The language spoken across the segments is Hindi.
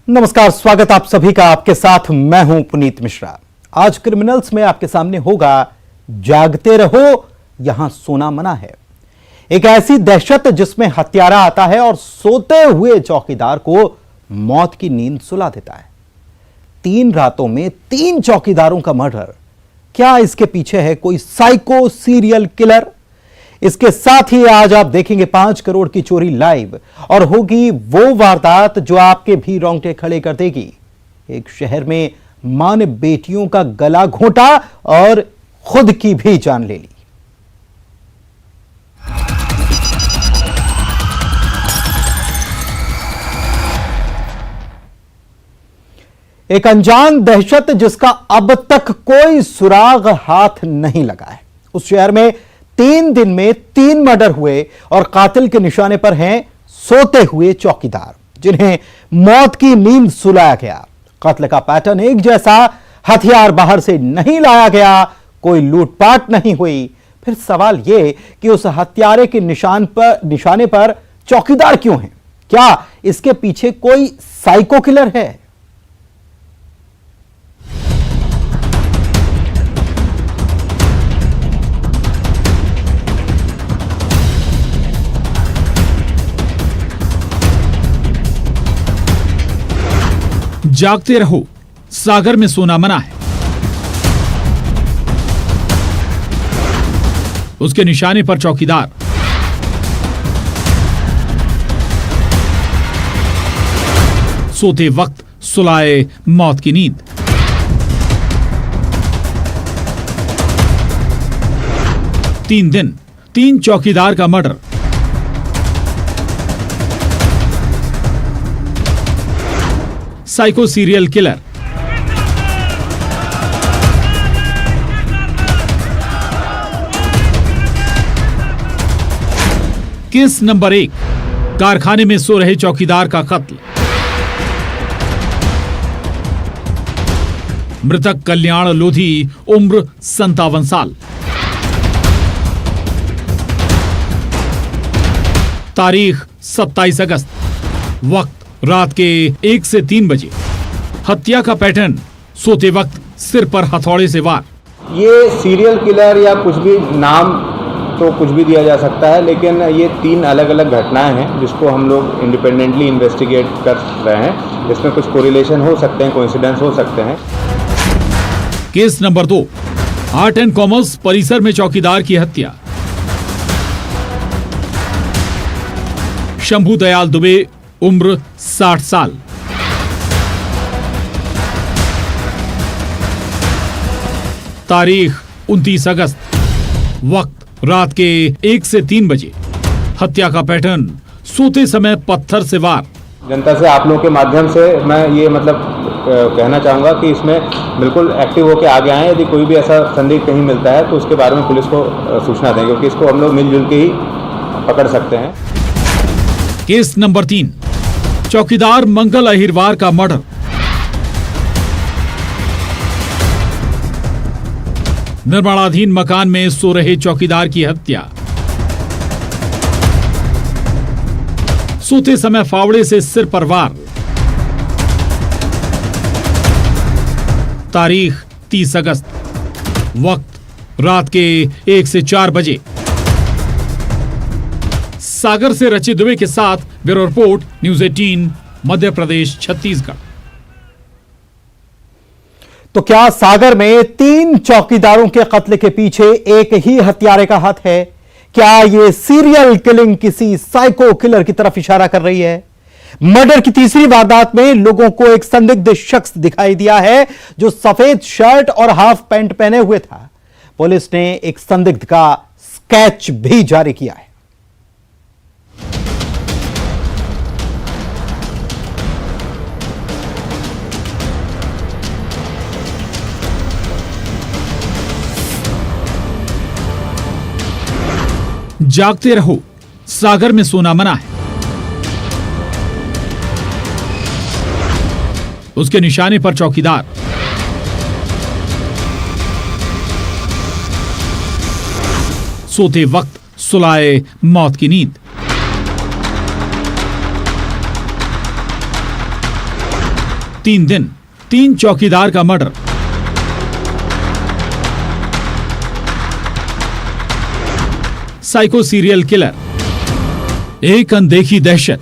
नमस्कार, स्वागत आप सभी का। आपके साथ मैं हूं पुनीत मिश्रा। आज क्रिमिनल्स में आपके सामने होगा जागते रहो, यहां सोना मना है। एक ऐसी दहशत जिसमें हत्यारा आता है और सोते हुए चौकीदार को मौत की नींद सुला देता है। 3 रातों में 3 चौकीदारों का मर्डर। क्या इसके पीछे है कोई साइको सीरियल किलर? इसके साथ ही आज आप देखेंगे 5 करोड़ की चोरी लाइव, और होगी वो वारदात जो आपके भी रोंगटे खड़े कर देगी। एक शहर में मां ने बेटियों का गला घोंटा और खुद की भी जान ले ली। एक अनजान दहशत जिसका अब तक कोई सुराग हाथ नहीं लगा है। उस शहर में 3 दिन में 3 मर्डर हुए और कातिल के निशाने पर हैं सोते हुए चौकीदार, जिन्हें मौत की नींद सुलाया गया। कत्ल का पैटर्न एक जैसा, हथियार बाहर से नहीं लाया गया, कोई लूटपाट नहीं हुई। फिर सवाल यह कि उस हत्यारे के निशाने पर चौकीदार क्यों हैं? क्या इसके पीछे कोई साइको किलर है? जागते रहो, सागर में सोना मना है। उसके निशाने पर चौकीदार। सोते वक्त सुलाए मौत की नींद। तीन दिन 3 चौकीदार का murder. Psycho serial killer. Case number 1, कारखाने में सो रहे चौकीदार का कत्ल। मृतक कल्याण लोधी, उम्र 57 साल। तारीख 27 अगस्त, वक्त रात के 1 से 3 बजे। हत्या का पैटर्न, सोते वक्त सिर पर हथौड़े से वार। ये सीरियल किलर या कुछ भी नाम तो कुछ भी दिया जा सकता है, लेकिन ये 3 अलग अलग घटनाएं हैं जिसको हम लोग इंडिपेंडेंटली इन्वेस्टिगेट कर रहे हैं। इसमें कुछ कोरिलेशन हो सकते हैं, कोइंसिडेंस हो सकते हैं। Case number 2, art and commerce परिसर में चौकीदार की हत्या। शंभू दयाल दुबे, उम्र 60 साल। तारीख 29 अगस्त, वक्त रात के 1 से 3 बजे। हत्या का पैटर्न, सोते समय पत्थर से वार। जनता से आप लोगों के माध्यम से मैं ये कहना चाहूँगा कि इसमें बिल्कुल एक्टिव होकर आगे आएँ। यदि कोई भी ऐसा संदिग्ध कहीं मिलता है तो उसके बारे में पुलिस को सूचना दें, क्योंकि इसको हम लोग मिलजुल के ही पकड़ सकते हैं। केस नंबर 3, चौकीदार मंगल अहिरवार का मर्डर। निर्माणाधीन मकान में सो रहे चौकीदार की हत्या। सोते समय फावड़े से सिर पर वार। तारीख 30 अगस्त, वक्त रात के 1 से 4 बजे। सागर से रची दुबे के साथ bureau report, news 18, Madhya Pradesh, Chhattisgarh. तो क्या सागर में 3 चौकीदारों के कत्ल के पीछे एक ही हत्यारे का हाथ है? क्या यह सीरियल किलिंग किसी साइको किलर की तरफ इशारा कर रही है? मर्डर की तीसरी वारदात में लोगों को एक संदिग्ध शख्स दिखाई दिया है जो सफेद शर्ट और हाफ पैंट पहने हुए था। पुलिस ने एक संदिग्ध का स्केच भी जारी किया है। जागते रहो, सागर में सोना मना है। उसके निशाने पर चौकीदार। सोते वक्त सुलाए मौत की नींद। 3 दिन 3 चौकीदार का मर्डर। साइको सीरियल किलर, एक अनदेखी दहशत,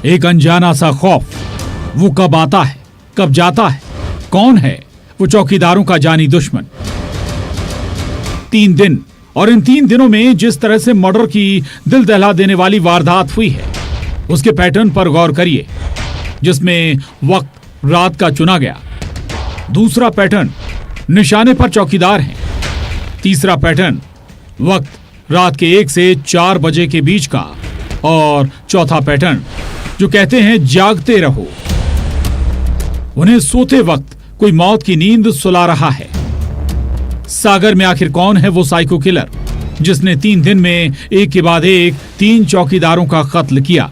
एक अनजाना सा खौफ। वो कब आता है, कब जाता है, कौन है वो चौकीदारों का जानी दुश्मन। 3 दिन, और इन 3 दिनों में जिस तरह से मर्डर की दिल दहला देने वाली वारदात हुई है, उसके पैटर्न पर गौर करिए, जिसमें वक्त रात का चुना गया। दूसरा पैटर्न, निशाने पर चौकीदार हैं। तीसरा पैटर्न, वक्त रात के 1 से 4 बजे के बीच का। और चौथा पैटर्न, जो कहते हैं जागते रहो, उन्हें सोते वक्त कोई मौत की नींद सुला रहा है। सागर में आखिर कौन है वो साइको किलर जिसने 3 दिन में एक के बाद एक 3 चौकीदारों का कत्ल किया।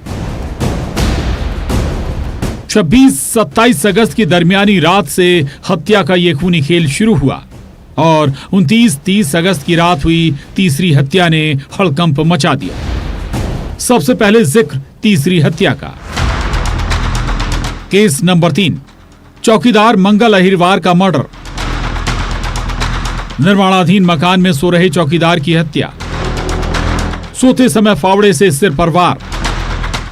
26-27 अगस्त की दरमियानी रात से हत्या का यह खूनी खेल शुरू हुआ और 29-30 अगस्त की रात हुई तीसरी हत्या ने हड़कंप मचा दिया। सबसे पहले जिक्र तीसरी हत्या का। केस नंबर 3, चौकीदार मंगल अहिरवार का मर्डर। निर्माणाधीन मकान में सो रहे चौकीदार की हत्या। सोते समय फावड़े से सिर पर वार।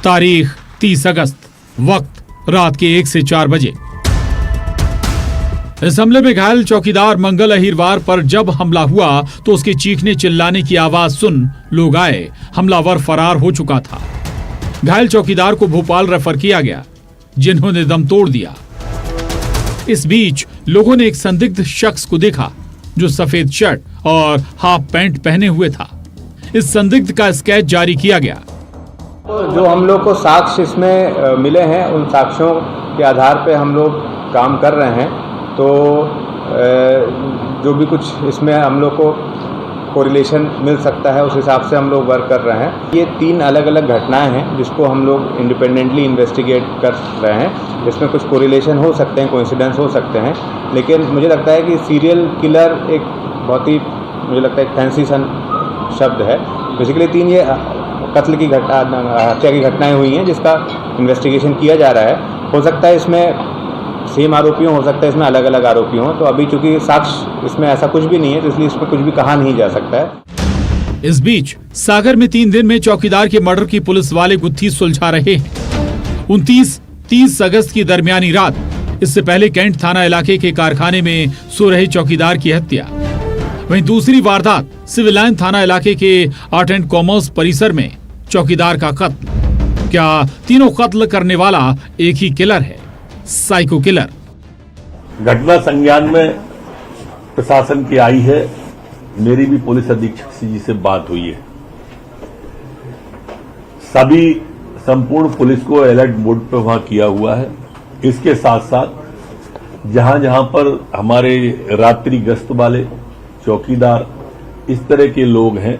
तारीख 30 अगस्त, वक्त रात के 1 से 4 बजे। इस हमले में घायल चौकीदार मंगल अहिरवार पर जब हमला हुआ तो उसके चीखने चिल्लाने की आवाज सुन लोग आए। हमलावर फरार हो चुका था। घायल चौकीदार को भोपाल रेफर किया गया, जिन्होंने दम तोड़ दिया। इस बीच लोगों ने एक संदिग्ध शख्स को देखा जो सफेद शर्ट और हाफ पैंट पहने हुए था। इस संदिग्ध का स्केच जारी किया गया। जो हम लोग को साक्ष्य इसमें मिले हैं, उन साक्ष्यों के आधार पे हम लोग काम कर रहे हैं। तो जो भी कुछ इसमें हम लोग को कोरिलेशन मिल सकता है, उस हिसाब से हम लोग वर्क कर रहे हैं। ये 3 अलग अलग घटनाएं हैं जिसको हम लोग इंडिपेंडेंटली इन्वेस्टिगेट कर रहे हैं। इसमें कुछ कोरिलेशन हो सकते हैं, कोइंसिडेंस हो सकते हैं, लेकिन मुझे लगता है कि सीरियल किलर एक बहुत ही, मुझे लगता है, एक फैंसी सन शब्द है। बेसिकली 3 ये कत्ल की हत्या की घटनाएं हुई हैं जिसका इन्वेस्टिगेशन किया जा रहा है। हो सकता है इसमें सेम आरोपियों, हो सकता है इसमें अलग अलग आरोपी हों। तो अभी चूंकि साक्ष्य इसमें ऐसा कुछ भी नहीं है, तो इसलिए इसमें कुछ भी कहा नहीं जा सकता है। इस बीच सागर में 3 दिन में चौकीदार के मर्डर की पुलिस वाले गुत्थी सुलझा रहे हैं। 29-30 अगस्त की दरमियानी रात, इससे पहले कैंट थाना इलाके के कारखाने में सो रहे चौकीदार की हत्या। वहीं दूसरी वारदात सिविल लाइन थाना इलाके के आर्ट एंड कॉमर्स परिसर में चौकीदार का कत्ल। क्या तीनों कत्ल करने वाला एक ही किलर है, साइको किलर? घटना संज्ञान में प्रशासन की आई है। मेरी भी पुलिस अधीक्षक जी से बात हुई है। सभी संपूर्ण पुलिस को अलर्ट मोड पर वहां किया हुआ है। इसके साथ साथ जहां जहां पर हमारे रात्रि गश्त वाले चौकीदार, इस तरह के लोग हैं,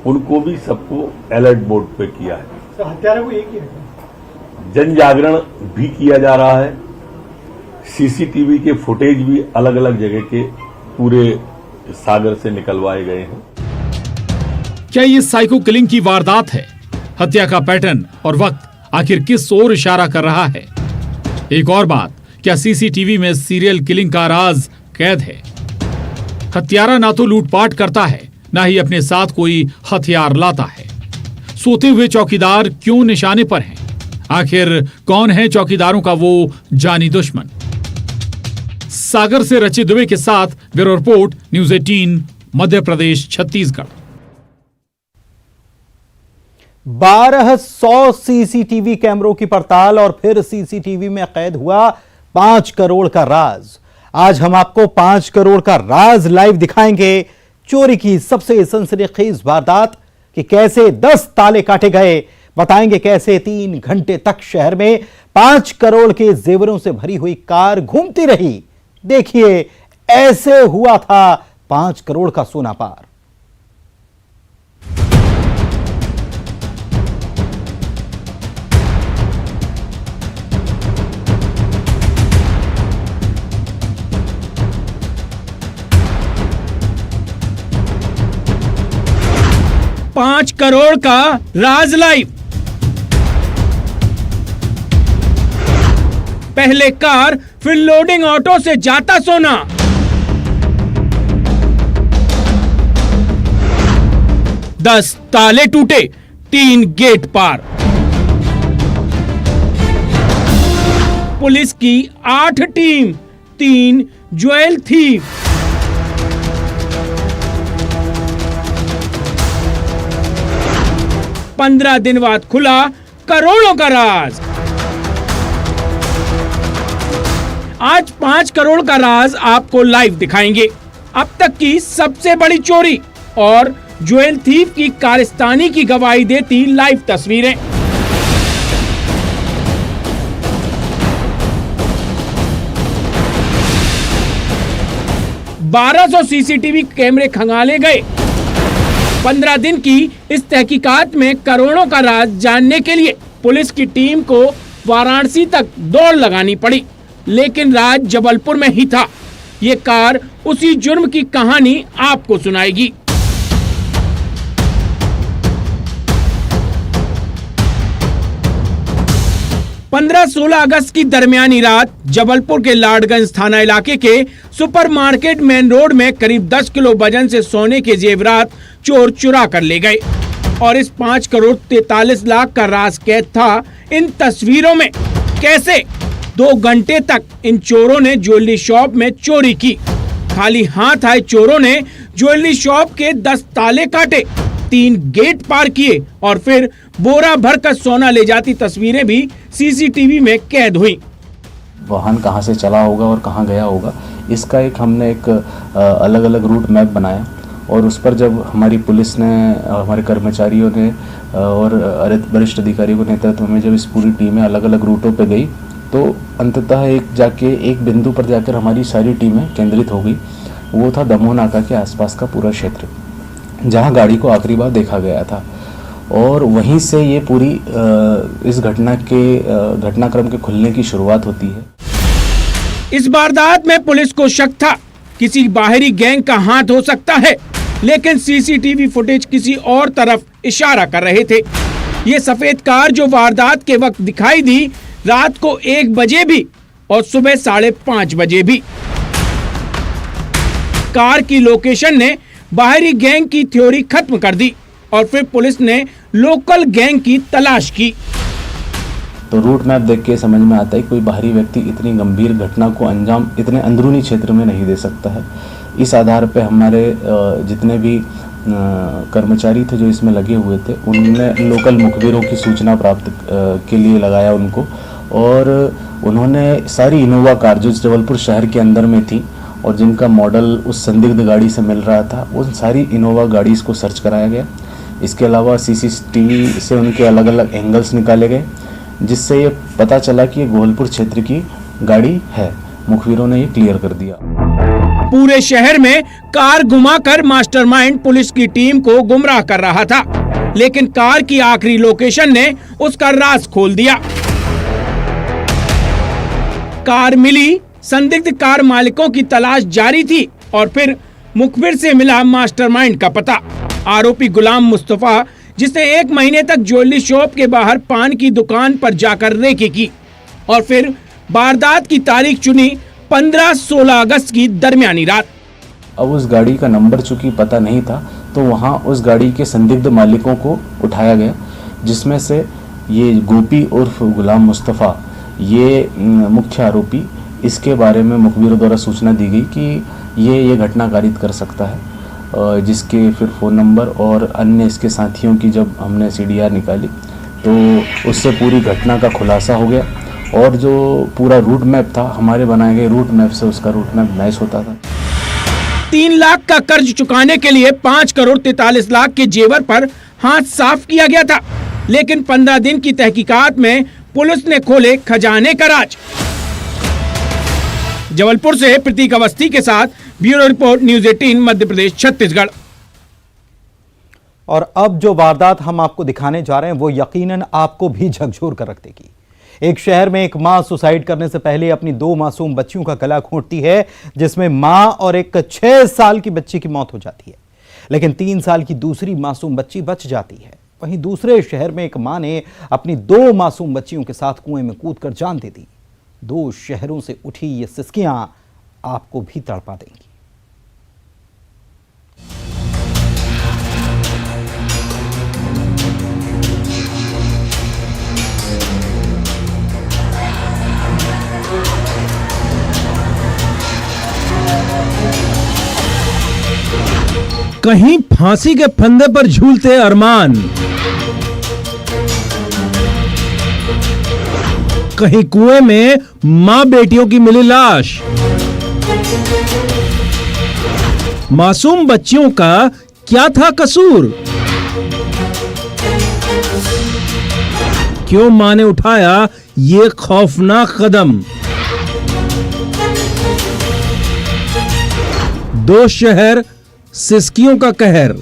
उनको भी सबको अलर्ट मोड पे किया है। हत्यारा को एक ही जन जागरण भी किया जा रहा है। सीसीटीवी के फुटेज भी अलग अलग जगह के पूरे सागर से निकलवाए गए हैं। क्या ये साइको किलिंग की वारदात है? हत्या का पैटर्न और वक्त आखिर किस ओर इशारा कर रहा है? एक और बात, क्या सीसीटीवी में सीरियल किलिंग का राज कैद है? हत्यारा ना तो लूटपाट करता है, ना ही अपने साथ कोई हथियार लाता है। सोते हुए चौकीदार क्यों निशाने पर हैं? आखिर कौन है चौकीदारों का वो जानी दुश्मन? सागर से रचित दुबे के साथ bureau report, news 18, Madhya Pradesh, Chhattisgarh. 1200 CCTV कैमरों की पड़ताल और फिर सीसीटीवी में कैद हुआ 5 करोड़ का राज। आज हम आपको 5 करोड़ का राज लाइव दिखाएंगे। चोरी की सबसे सनसनीखेज वारदात कि कैसे 10 ताले काटे गए, बताएंगे कैसे 3 घंटे तक शहर में 5 करोड़ के जेवरों से भरी हुई कार घूमती रही। देखिए, ऐसे हुआ था 5 करोड़ का सोना पार। $5 करोड़ का राज लाइव। पहले कार फिर लोडिंग ऑटो से जाता सोना। दस ताले टूटे, 3 गेट पार। पुलिस की 8 टीम, 3 ज्वेल थीफ। पंद्रह दिन बाद खुला करोड़ों का राज। आज 5 करोड़ का राज आपको लाइव दिखाएंगे। अब तक की सबसे बड़ी चोरी और ज्वेल थीफ की कारस्तानी की गवाही देती लाइव तस्वीरें। $1200 सीसीटीवी कैमरे खंगाले गए। 15 दिन की इस तहकीकात में करोड़ों का राज जानने के लिए पुलिस की टीम को वाराणसी तक दौड़ लगानी पड़ी, लेकिन राज जबलपुर में ही था। ये कार उसी जुर्म की कहानी आपको सुनाएगी। 15-16 अगस्त की दरमियानी रात जबलपुर के लाडगंज थाना इलाके के सुपरमार्केट मेन रोड में करीब 10 किलो वजन से सोने के जेवरात चोर चुरा कर ले गए और इस 5 करोड़ 43 लाख का राज कैद था इन तस्वीरों में। कैसे 2 घंटे तक इन चोरों ने ज्वेलरी शॉप में चोरी की। खाली हाथ आए चोरों ने ज्वेलरी शॉप के 10 ताले काटे, 3 गेट पार किए और फिर बोरा भर कर सोना ले जाती तस्वीरें भी सीसीटीवी में कैद हुई। वाहन कहां से चला होगा और कहां गया होगा, इसका हमने एक अलग अलग रूट मैप बनाया और उस पर जब हमारी पुलिस ने, हमारे कर्मचारियों ने और वरिष्ठ अधिकारियों के नेतृत्व में जब इस पूरी टीमें अलग अलग रूटों पे गई तो अंततः एक बिंदु पर जाकर हमारी सारी टीमें केंद्रित हो गई। वो था दमोह नाका के आसपास का पूरा क्षेत्र, जहां गाड़ी को आखिरी बार देखा गया था और वहीं से ये पूरी इस घटनाक्रम के खुलने की शुरुआत होती है। इस वारदात में पुलिस को शक था किसी बाहरी गैंग का हाथ हो सकता है, लेकिन सीसीटीवी फुटेज किसी और तरफ इशारा कर रहे थे। ये सफेद कार जो वारदात के वक्त दिखाई दी, रात को 1 बजे भी और सुबह 5:30 बजे भी। कार की लोकेशन ने बाहरी गैंग की थ्योरी खत्म कर दी और फिर पुलिस ने लोकल गैंग की तलाश की। तो रूट मैप देख के समझ में आता है कोई बाहरी व्यक्ति इतनी गंभीर घटना को अंजाम इतने अंदरूनी क्षेत्र में नहीं दे सकता है। इस आधार पे हमारे जितने भी कर्मचारी थे जो इसमें लगे हुए थे, उन्होंने लोकल मुखबिरों की सूचना प्राप्त के लिए लगाया उनको और उन्होंने सारी इनोवा कार जो जबलपुर शहर के अंदर में थी और जिनका मॉडल उस संदिग्ध गाड़ी से मिल रहा था, उन सारी इनोवा गाड़ीज़ को सर्च कराया गया। इसके अलावा सीसीटीवी से उनके अलग अलग एंगल्स निकाले गए, जिससे ये पता चला कि ये गोहलपुर क्षेत्र की गाड़ी है। मुखबिरों ने ये क्लियर कर दिया। पूरे शहर में कार घुमाकर मास्टरमाइंड पुलिस की टीम को गुमराह कर रहा था, लेकिन कार की आखिरी लोकेशन ने उसका राज खोल दिया। कार मिली, संदिग्ध कार मालिकों की तलाश जारी थी और फिर मुखबिर से मिला मास्टरमाइंड का पता। आरोपी गुलाम मुस्तफा, जिसने 1 महीने तक ज्वेलरी शॉप के बाहर पान की दुकान पर जाकर रेकी की और फिर वारदात की तारीख चुनी 15-16 अगस्त की दरमियानी रात। अब उस गाड़ी का नंबर चूंकि पता नहीं था तो वहां उस गाड़ी के संदिग्ध मालिकों को उठाया गया, जिसमें से ये गोपी उर्फ गुलाम मुस्तफा ये मुख्य आरोपी। इसके बारे में मुखबिरों द्वारा सूचना दी गई कि ये घटना कारित कर सकता है, जिसके फिर फ़ोन नंबर और अन्य इसके साथियों की जब हमने CDR निकाली तो उससे पूरी घटना का खुलासा हो गया और जो पूरा रूट मैप था हमारे बनाए गए रूट मैप से उसका रूट मैप मैच होता था। 3 लाख का कर्ज चुकाने के लिए 5 करोड़ 43 लाख के जेवर पर हाथ साफ किया गया था, लेकिन 15 दिन की तहकीकात में पुलिस ने खोले खजाने का राज। जबलपुर से प्रतीक अवस्थी के साथ bureau report, news 18 Madhya Pradesh Chhattisgarh. और अब जो वारदात हम आपको दिखाने जा रहे हैं वो यकीनन आपको भी झकझोर कर रख देगी। एक शहर में एक मां सुसाइड करने से पहले अपनी 2 मासूम बच्चियों का गला घोंटती है, जिसमें मां और एक 6 साल की बच्ची की मौत हो जाती है, लेकिन 3 साल की दूसरी मासूम बच्ची बच जाती है। वहीं दूसरे शहर में एक मां ने अपनी 2 मासूम बच्चियों के साथ कुएं में कूदकर जान दे दी। दो शहरों से उठी ये सिसकियां आपको भी तड़पा देंगी। कहीं फांसी के फंदे पर झूलते अरमान, कहीं कुएं में मां बेटियों की मिली लाश। मासूम बच्चियों का क्या था कसूर? क्यों मां ने उठाया ये खौफनाक कदम? दो शहर, सिसकियों का कहर।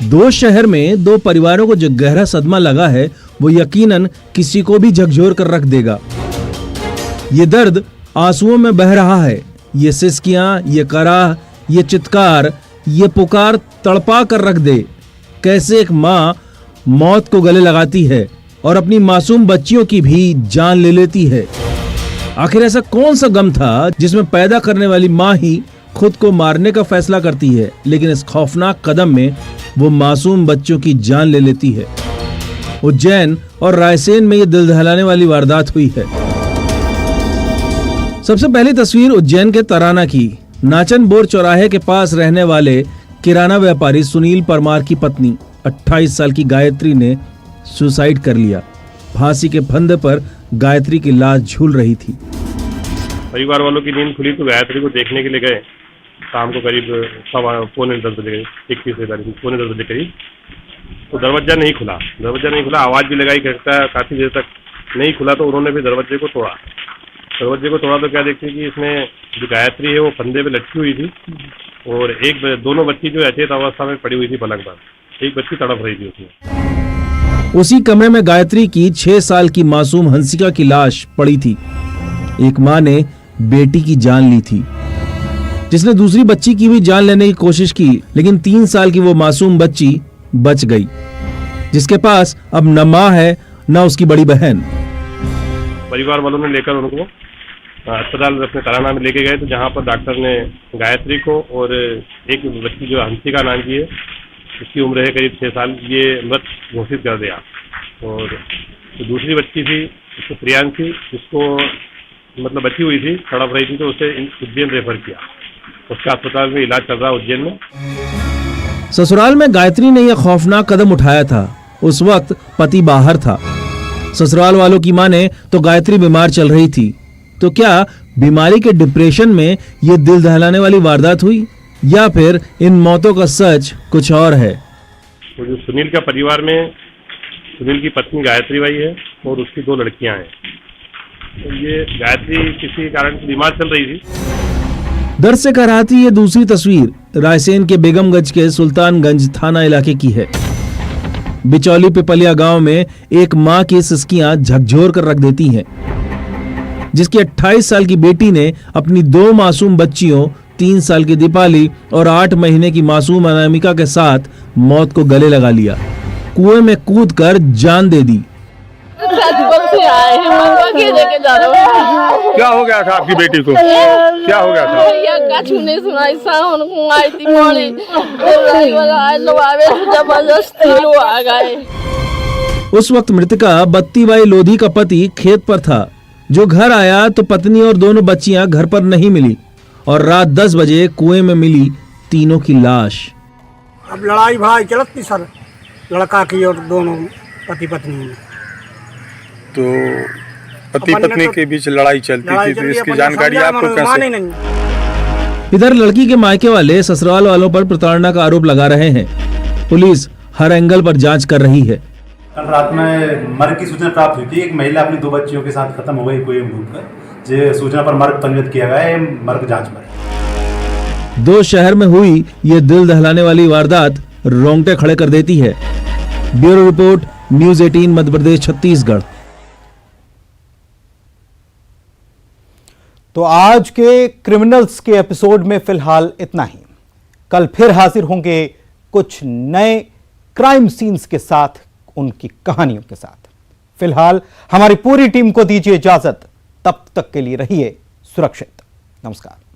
दो शहर में दो परिवारों को जो गहरा सदमा लगा है वो यकीनन किसी को भी झकझोर कर रख देगा। ये दर्द आंसुओं में बह रहा है, ये सिसकियां, ये कराह, ये चित्कार, ये पुकार तड़पा कर रख दे। कैसे एक माँ मौत को गले लगाती है और अपनी मासूम बच्चियों की भी जान ले लेती है। आखिर ऐसा कौन सा गम था जिसमें पैदा करने वाली माँ ही खुद को मारने का फैसला करती है, लेकिन इस खौफनाक कदम में वो मासूम बच्चों की जान ले लेती है। उज्जैन और रायसेन में ये दिल दहलाने वाली वारदात हुई है। सबसे पहली तस्वीर उज्जैन के तराना की। नाचन बोर चौराहे के पास रहने वाले किराना व्यापारी सुनील परमार की पत्नी 28 साल की गायत्री ने सुसाइड कर लिया। फांसी के फंदे पर गायत्री की लाश झूल रही थी। परिवार वालों की नींद खुली तो गायत्री को देखने के लिए गए। शाम को करीब 9:45 बजे, 31 तारीख को 9:45 बजे करीब। तो दरवाजा नहीं खुला, आवाज़ भी लगाई करता है, काफ़ी देर तक नहीं खुला। तो उन्होंने भी दरवाजे को तोड़ा तो क्या देखते कि इसमें जो गायत्री है वो फंदे पे लटकी हुई थी और दोनों बच्ची जो अचेत अवस्था में पड़ी हुई थी पलंग पर। एक बच्ची तड़प रही थी उसमें। उसी कमरे में गायत्री की 6 साल की मासूम हंसिका की लाश पड़ी थी। एक माँ ने बेटी की जान ली थी, जिसने दूसरी बच्ची की भी जान लेने की कोशिश की, लेकिन 3 साल की वो मासूम बच्ची बच गई, जिसके पास अब न माँ है न उसकी बड़ी बहन। परिवार वालों ने लेकर उनको अस्पताल अपने तराना में लेके गए, तो जहाँ पर डॉक्टर ने गायत्री को और एक बच्ची जो हंसिका नाम की है, उसकी उम्र है करीब 6 साल, ये मृत घोषित कर दिया। और तो दूसरी बच्ची थी प्रियांशी, जिसको मतलब बची हुई थी, तड़प रही थी, तो उसे उज्जैन रेफर किया। उसका अस्पताल में इलाज चल रहा है उज्जैन में। ससुराल में गायत्री ने यह खौफनाक कदम उठाया था। उस वक्त पति बाहर था। ससुराल वालों की माने तो गायत्री बीमार चल रही थी। तो क्या बीमारी के डिप्रेशन में ये दिल दहलाने वाली वारदात हुई, या फिर इन मौतों का सच कुछ और है? तो जो सुनील का परिवार में सुनील की पत्नी गायत्री बाई है और उसकी 2 लड़कियां हैं। तो ये गायत्री किसी कारण से बीमार चल रही थी। दर्द से कराहती ये दूसरी तस्वीर रायसेन के बेगमगंज के सुल्तानगंज थाना इलाके की है। बिचौली पिपलिया गांव में एक मां की सिसकियां झकझोर कर रख देती हैं, जिसकी 28 साल की बेटी ने अपनी 2 मासूम बच्चियों 3 साल की दीपाली और 8 महीने की मासूम अनामिका के साथ मौत को गले लगा लिया। कुएं में कूदकर जान दे दी। क्या हो गया था आपकी बेटी को? क्या हो गया था? उस वक्त मृतका बत्तीबाई लोधी का पति खेत पर था। जो घर आया तो पत्नी और दोनों बच्चियां घर पर नहीं मिली और रात 10 बजे कुएं में मिली तीनों की लाश। अब लड़ाई भाई चलत थी सर, लड़का की और दोनों पति पत्नी में। तो पति पत्नी के बीच लड़ाई चलती थी, तो इसकी जानकारी आपको कैसे? इधर लड़की के मायके वाले ससुराल वालों पर प्रताड़ना का आरोप लगा रहे हैं। पुलिस हर एंगल पर जांच कर रही है। कल रात में मर्ग की सूचना प्राप्त हुई थी। एक महिला अपनी 2 बच्चियों के साथ खत्म हो गई कुएं में डूबकर। ये सूचना पर मर्ग पंजीकृत किया गया है, मर्ग जांच में। 2 शहर में हुई ये दिल दहलाने वाली वारदात रोंगटे खड़े कर देती है। Bureau report, news 18 Madhya Pradesh Chhattisgarh. तो आज के क्रिमिनल्स के एपिसोड में फिलहाल इतना ही। कल फिर हाजिर होंगे कुछ नए क्राइम सीन्स के साथ, उनकी कहानियों के साथ। फिलहाल हमारी पूरी टीम को दीजिए इजाजत, तब तक के लिए रहिए सुरक्षित। नमस्कार।